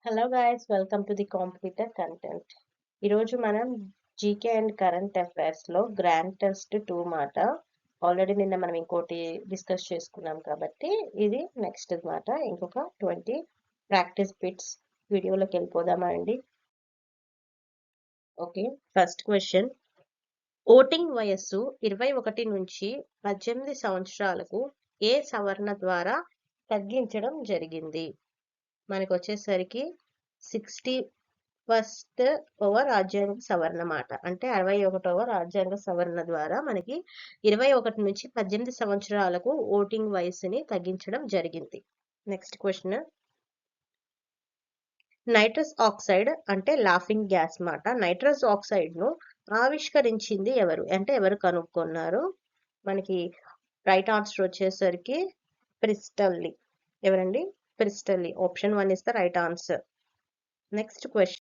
Hello guys, welcome to the competitor content. ఈరోజు మనం GK and current అఫైర్స్లో grand test 2 మాట. ఆల్రెడీ నిన్న మనం ఇంకోటి డిస్కస్ చేసుకున్నాం కాబట్టి ఇది నెక్స్ట్ మాట. ఇంకొక 20 ప్రాక్టీస్ బిట్స్ వీడియోలోకి వెళ్ళిపోదామా అండి. Okay, first question. ఓటింగ్ వయస్సు 21 నుంచి 18 సంవత్సరాలకు ఏ సవరణ ద్వారా తగ్గించడం జరిగింది? మనకు వచ్చేసరికి 61వ రాజ్యాంగ సవరణ మాట. అంటే 61వ రాజ్యాంగ సవరణ ద్వారా మనకి 21 నుంచి 18 సంవత్సరాలకు ఓటింగ్ వయసుని తగ్గించడం జరిగింది. Next question. నైట్రస్ ఆక్సైడ్ అంటే లాఫింగ్ గ్యాస్ మాట. నైట్రస్ ఆక్సైడ్ ను ఆవిష్కరించింది ఎవరు? అంటే ఎవరు కనుక్కున్నారు? మనకి రైట్ ఆన్సర్ వచ్చేసరికి ప్రిస్టల్లీ. ఎవరండి? Priestley. Option 1 is the right answer. Next question.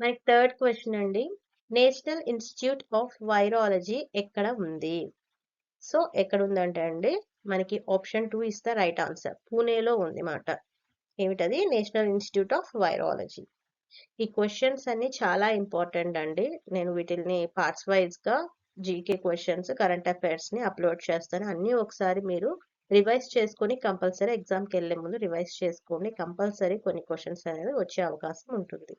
మనకి థర్డ్ క్వశ్చన్ అండి. నేషనల్ ఇన్స్టిట్యూట్ ఆఫ్ వైరాలజీ ఎక్కడ ఉంది? సో ఎక్కడ ఉందంటే అండి మనకి option 2 is the right answer. పూణేలో ఉంది మాట. ఏమిటది? National Institute of Virology. ఈ క్వశ్చన్స్ అన్ని చాలా ఇంపార్టెంట్ అండి. నేను వీటిని పార్ట్స్ వైజ్ గా జీకే క్వశ్చన్స్, కరెంట్ అఫైర్స్ ని అప్లోడ్ చేస్తాను. అన్ని ఒకసారి మీరు రివైజ్ చేసుకొని కంపల్సరీ ఎగ్జామ్కి వెళ్ళే ముందు రివైజ్ చేసుకోండి. కంపల్సరీ కొన్ని క్వశ్చన్స్ అనేది వచ్చే అవకాశం ఉంటుంది.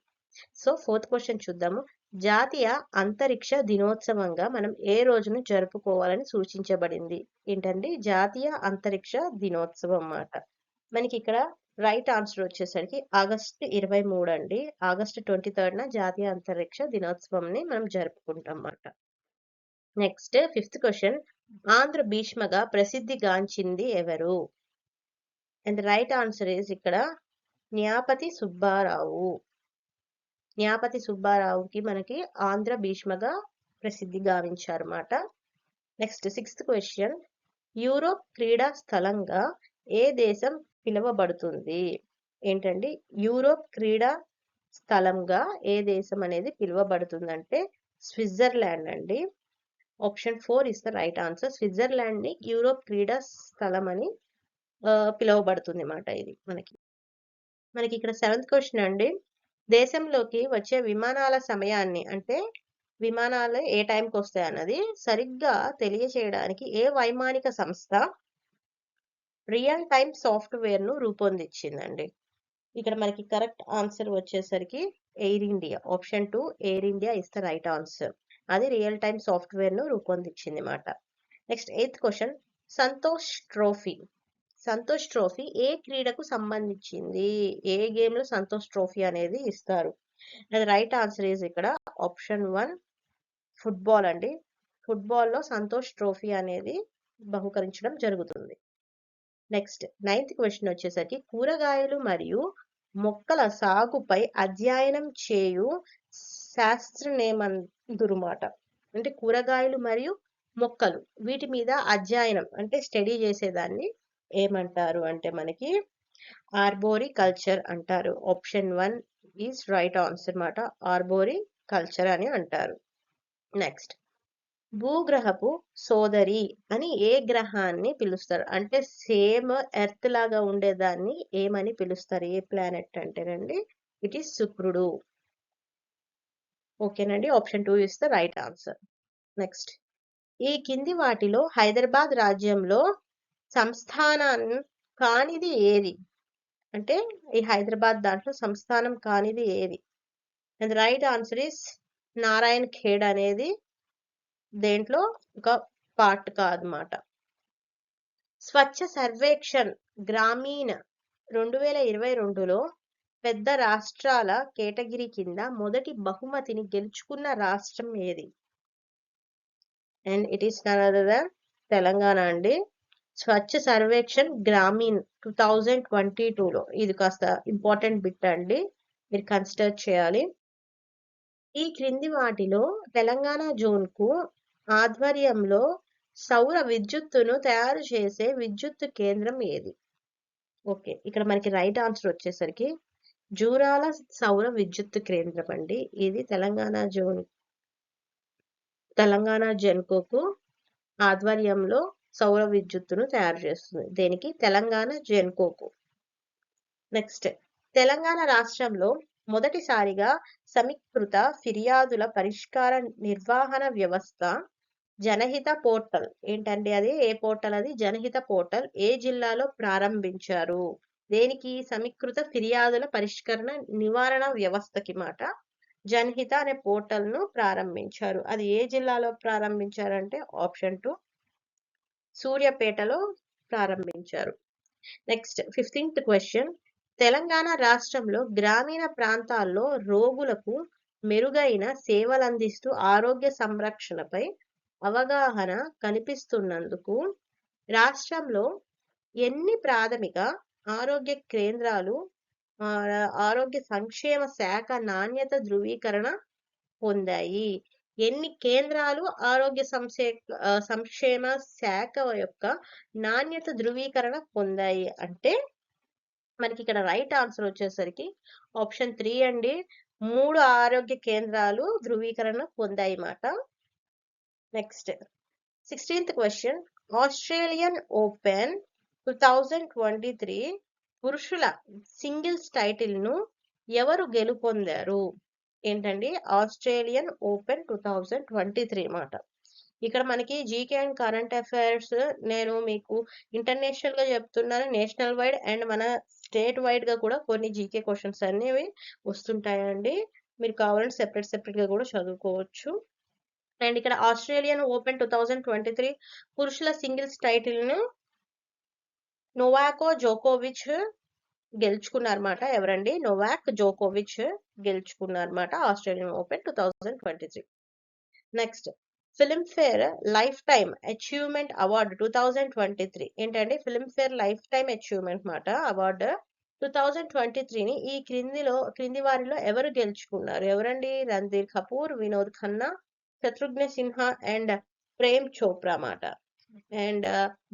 సో ఫోర్త్ క్వశ్చన్ చూద్దాము. జాతీయ అంతరిక్ష దినోత్సవంగా మనం ఏ రోజును జరుపుకోవాలని సూచించబడింది? ఏంటండి? జాతీయ అంతరిక్ష దినోత్సవం అన్నమాట. మనకి ఇక్కడ రైట్ ఆన్సర్ వచ్చేసరికి ఆగస్టు 23 అండి. ఆగస్టు 23న జాతీయ అంతరిక్ష దినోత్సవంని మనం జరుపుకుంటాం అన్నమాట. Next fifth question. ఆంధ్ర భీష్మగా ప్రసిద్ధిగాంచింది ఎవరు? అండ్ రైట్ ఆన్సర్ ఈజ్ ఇక్కడ న్యాపతి సుబ్బారావు. న్యాపతి సుబ్బారావుకి మనకి ఆంధ్ర భీష్మగా ప్రసిద్ధి గావించారన్నమాట. Next sixth question. యూరోప్ క్రీడా స్థలంగా ఏ దేశం పిలువబడుతుంది? ఏంటండి? యూరోప్ క్రీడా స్థలంగా ఏ దేశం అనేది పిలువబడుతుందంటే స్విట్జర్లాండ్ అండి. Option 4 is the right answer. Switzerland ని యూరోప్ క్రీడా స్థలం అని పిలువబడుతుంది అన్నమాట. ఇది మనకి ఇక్కడ సెవెంత్ క్వశ్చన్ అండి. దేశంలోకి వచ్చే విమానాల సమయాన్ని, అంటే విమానాలు ఏ టైంకి వస్తాయి అన్నది సరిగ్గా తెలియచేయడానికి ఏ వైమానిక సంస్థ రియల్ టైమ్ సాఫ్ట్వేర్ ను రూపొందించిందండి? ఇక్కడ మనకి కరెక్ట్ ఆన్సర్ వచ్చేసరికి Air India. Option 2 Air India is the right answer. అది రియల్ టైమ్ సాఫ్ట్వేర్ ను రూపొందించింది అన్నమాట. Next eighth question. Santosh Trophy. Santosh Trophy ఏ క్రీడకు సంబంధించింది? ఏ గేమ్ లో సంతోష్ ట్రోఫీ అనేది ఇస్తారు? అది రైట్ ఆన్సర్ ఈజ్ ఇక్కడ ఆప్షన్ 1 ఫుట్బాల్ అండి. ఫుట్బాల్ లో సంతోష్ ట్రోఫీ అనేది బహుకరించడం జరుగుతుంది. నెక్స్ట్ నైన్త్ క్వశ్చన్ వచ్చేసరికి కూరగాయలు మరియు మొక్కల సాగుపై అధ్యయనం చేయు శాస్త్రనేమందురుమాట. అంటే కూరగాయలు మరియు మొక్కలు వీటి మీద అధ్యయనం అంటే స్టడీ చేసేదాన్ని ఏమంటారు అంటే మనకి ఆర్బోరీ కల్చర్ అంటారు. ఆప్షన్ 1 ఈజ్ రైట్ ఆన్సర్ మాట. ఆర్బోరీ కల్చర్ అని అంటారు. నెక్స్ట్ భూగ్రహపు సోదరి అని ఏ గ్రహాన్ని పిలుస్తారు? అంటే సేమ్ ఎర్త్ లాగా ఉండేదాన్ని ఏమని పిలుస్తారు? ఏ ప్లానెట్ అంటేనండి ఇట్ ఈస్ శుక్రుడు. ఓకేనండి. Option 2 is the right answer. Next ఈ కింది వాటిలో హైదరాబాద్ రాజ్యంలో సంస్థానం కానిది ఏది? అంటే ఈ హైదరాబాద్ దాంట్లో సంస్థానం కానిది ఏది? And right answer is Narayan Khed అనేది దేంట్లో ఒక పార్ట్ కాదన్నమాట. స్వచ్ఛ సర్వేక్షణ్ గ్రామీణ 2022లో పెద్ద రాష్ట్రాల కేటగిరీ కింద మొదటి బహుమతిని గెలుచుకున్న రాష్ట్రం ఏది? And it is none other than Telangana అండి. స్వచ్ఛ సర్వేక్షణ్ గ్రామీణ్ 2022లో ఇది కాస్త ఇంపార్టెంట్ బిట్ అండి, మీరు కన్సిడర్ చేయాలి. ఈ క్రింది వాటిలో తెలంగాణ జోన్ కు ఆధ్వర్యంలో సౌర విద్యుత్తును తయారు చేసే విద్యుత్ కేంద్రం ఏది? ఓకే, ఇక్కడ మనకి రైట్ ఆన్సర్ వచ్చేసరికి జూరాల సౌర విద్యుత్ కేంద్రం అండి. ఇది తెలంగాణ జెన్కోకు ఆధ్వర్యంలో సౌర విద్యుత్తును తయారు చేస్తుంది. దేనికి? తెలంగాణ జెన్కోకు. నెక్స్ట్ తెలంగాణ రాష్ట్రంలో మొదటిసారిగా సమీకృత ఫిర్యాదుల పరిష్కార నిర్వహణ వ్యవస్థ జనహిత పోర్టల్ ఏంటండి అది? ఏ పోర్టల్ అది? జనహిత పోర్టల్ ఏ జిల్లాలో ప్రారంభించారు? దేనికి? సమీకృత ఫిర్యాదుల పరిష్కరణ నివారణ వ్యవస్థకి మాట జనహిత అనే పోర్టల్ ను ప్రారంభించారు. అది ఏ జిల్లాలో ప్రారంభించారంటే ఆప్షన్ 2 సూర్యాపేటలో ప్రారంభించారు. Next 15th question. తెలంగాణ రాష్ట్రంలో గ్రామీణ ప్రాంతాల్లో రోగులకు మెరుగైన సేవలందిస్తూ ఆరోగ్య సంరక్షణపై అవగాహన కల్పిస్తున్నందుకు రాష్ట్రంలో ఎన్ని ప్రాథమిక ఆరోగ్య కేంద్రాలు ఆరోగ్య సంక్షేమ శాఖ నాణ్యత ధృవీకరణ పొందాయి? ఎన్ని కేంద్రాలు ఆరోగ్య సంక్షేమ శాఖ యొక్క నాణ్యత ధృవీకరణ పొందాయి అంటే మనకి ఇక్కడ రైట్ ఆన్సర్ వచ్చేసరికి ఆప్షన్ 3 అండి. 3 ఆరోగ్య కేంద్రాలు ధృవీకరణ పొందాయి మాట. Next 16th question. Australian Open 2023 పురుషుల సింగిల్స్ టైటిల్ ను ఎవరు గెలుపొందారు? ఏంటండి? ఆస్ట్రేలియన్ ఓపెన్ 2023 మాట. ఇక్కడ మనకి జీకే అండ్ కరెంట్ అఫైర్స్ నేను మీకు ఇంటర్నేషనల్ గా చెప్తున్నాను, నేషనల్ వైడ్ అండ్ మన స్టేట్ వైడ్ గా కూడా కొన్ని జీకే క్వశ్చన్స్ అనేవి వస్తుంటాయండి. మీరు కావాలంటే సెపరేట్ గా కూడా చదువుకోవచ్చు. అండ్ ఇక్కడ ఆస్ట్రేలియన్ ఓపెన్ 2023 పురుషుల సింగిల్స్ టైటిల్ ను నోవాక్ జోకోవిచ్ గెలుచుకున్నారన్నమాట. ఎవరండి? నోవాక్ జోకోవిచ్ గెలుచుకున్నారన్నమాట Australian Open 2023. Next Filmfare lifetime achievement award 2023 ఏంటండి? ఫిల్మ్ఫేర్ లైఫ్ టైమ్ అచీవ్మెంట్ మాట అవార్డు 2023ని ఈ క్రింది వారిలో ఎవరు గెలుచుకున్నారు? ఎవరండి? రణ్ధీర్ కపూర్, వినోద్ ఖన్నా, శత్రుఘ్న సిన్హా అండ్ ప్రేమ్ చోప్రా మాట. And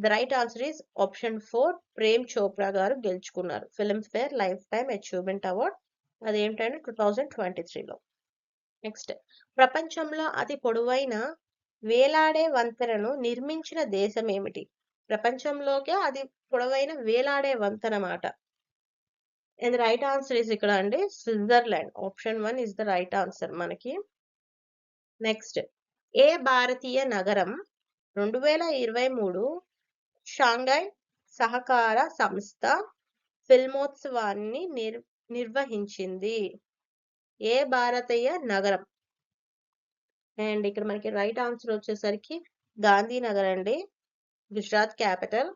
the right answer is option 4 Prem Chopra గారు గెలుచుకున్నారు Filmfare lifetime achievement award. అదేంటంటే 2023లో. నెక్స్ట్ ప్రపంచంలో అతి పొడవైన వేలాడే వంతెనను నిర్మించిన దేశం ఏమిటి? ప్రపంచంలోకి అతి పొడవైన వేలాడే వంతెన మాట. అండ్ రైట్ ఆన్సర్ ఇస్ ఇక్కడ అండి Switzerland. Option 1 is the right answer మనకి. నెక్స్ట్ ఏ భారతీయ నగరం 2023 షాంఘై సహకార సంస్థ ఫిల్మోత్సవాన్ని నిర్వహించింది? ఏ భారతీయ నగరం? అండ్ ఇక్కడ మనకి రైట్ ఆన్సర్ వచ్చేసరికి గాంధీనగర్ అండి, గుజరాత్ క్యాపిటల్.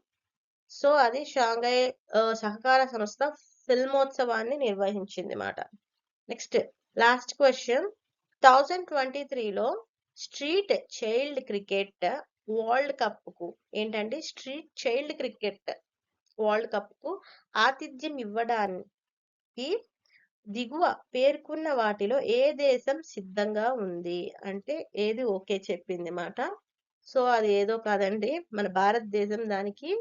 సో అది షాంఘై సహకార సంస్థ ఫిల్మోత్సవాన్ని నిర్వహించింది మాట. Next last question. 2023లో street child cricket world cup కు ఏంటంటే street child cricket world cup కు ఆతిథ్యం ఇవ్వడానికి దిగువ పేర్కొన్న వాటిలో ఏ దేశం సిద్ధంగా ఉంది? అంటే ఏది ఓకే చెప్పింది మాట. సో అది ఏదో కాదండి, మన భారతదేశం దానికి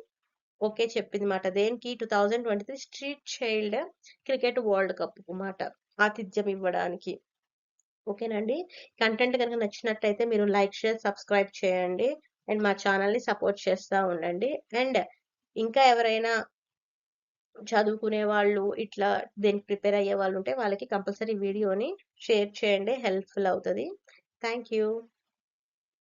ఓకే చెప్పింది మాట. దేనికి? 2023 street child cricket world cup కు మాట ఆతిథ్యం ఇవ్వడానికి. ఓకేనండి. కంటెంట్ కనుక నచ్చినట్టయితే మీరు లైక్, షేర్, సబ్స్క్రైబ్ చేయండి అండ్ మా ఛానల్ని సపోర్ట్ చేస్తూ ఉండండి. అండ్ ఇంకా ఎవరైనా చదువుకునే వాళ్ళు ఇట్లా దేనికి ప్రిపేర్ అయ్యే వాళ్ళు ఉంటే వాళ్ళకి కంపల్సరీ వీడియోని షేర్ చేయండి, హెల్ప్ఫుల్ అవుతుంది. Thank you.